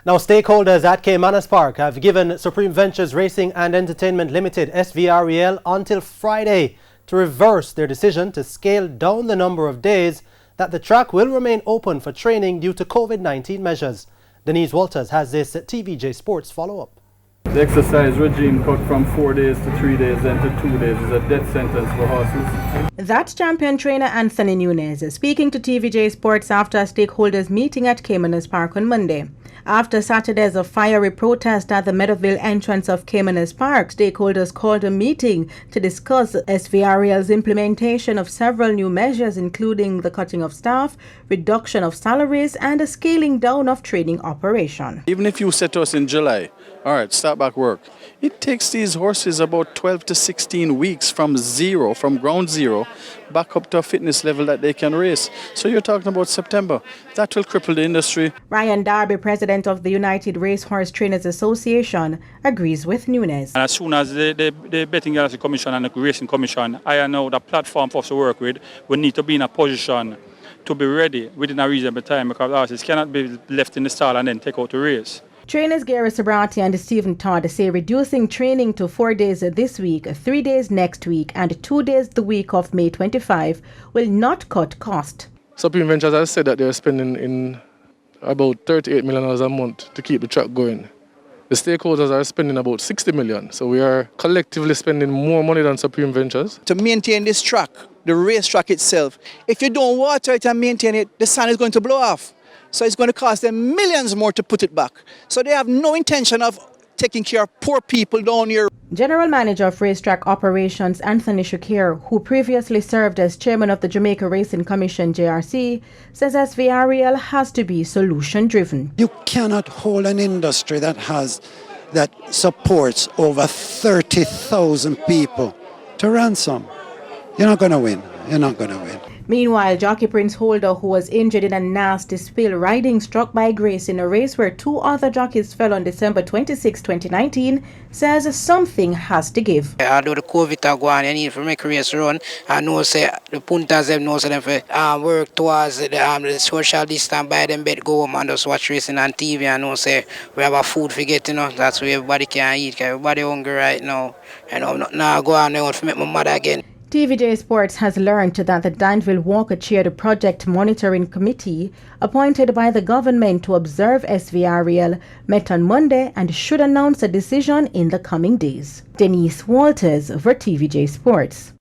Now, stakeholders at Caymanas Park have given Supreme Ventures Racing and Entertainment Limited (SVREL) until Friday to reverse their decision to scale down the number of days that the track will remain open for training due to COVID-19 measures. Denise Walters has this TVJ Sports follow-up. The exercise regime cut from 4 days to 3 days and to 2 days is a death sentence for horses. That's champion trainer Anthony Nunez speaking to TVJ Sports after a stakeholders meeting at Caymanas Park on Monday. After Saturday's fiery protest at the Meadowville entrance of Caymanas Park, stakeholders called a meeting to discuss SVREL's implementation of several new measures, including the cutting of staff, reduction of salaries, and a scaling down of training operation. Even if you set to us in July, all right, start back work. It takes these horses about 12 to 16 weeks from ground zero, back up to a fitness level that they can race. So you're talking about September. That will cripple the industry. Ryan Darby, president of the United Racehorse Trainers Association, agrees with Nunez. And as soon as the Betting Galaxy Commission and the Racing Commission, I know the platform for us to work with, we need to be in a position to be ready within a reasonable time, because horses cannot be left in the stall and then take out the race. Trainers Gary Sabrati and Stephen Todd say reducing training to 4 days this week, 3 days next week, and 2 days the week of May 25 will not cut cost. Supreme Ventures has said that they're spending in about $38 million a month to keep the track going. The stakeholders are spending about $60 million, so we are collectively spending more money than Supreme Ventures. To maintain this track, the racetrack itself, if you don't water it and maintain it, the sun is going to blow off. So it's going to cost them millions more to put it back. So they have no intention of taking care of poor people down here. General Manager of Racetrack Operations Anthony Shakir, who previously served as chairman of the Jamaica Racing Commission JRC, says SVREL has to be solution-driven. You cannot hold an industry that supports over 30,000 people to ransom. You're not going to win. You're not going to win. Meanwhile, jockey Prince Holder, who was injured in a nasty spill riding struck by Grace in a race where 2 other jockeys fell on December 26, 2019, says something has to give. Although the COVID are going, you need to make a race run. I know say the punters have know them for work towards the social distance, by them bed go home and just watch racing on TV. I know say we have a food for get, that's where everybody can eat. Everybody hungry right now. And I'm not go on there to make my mother again. TVJ Sports has learned that the Danville Walker chaired a project monitoring committee appointed by the government to observe SVREL met on Monday and should announce a decision in the coming days. Denise Walters for TVJ Sports.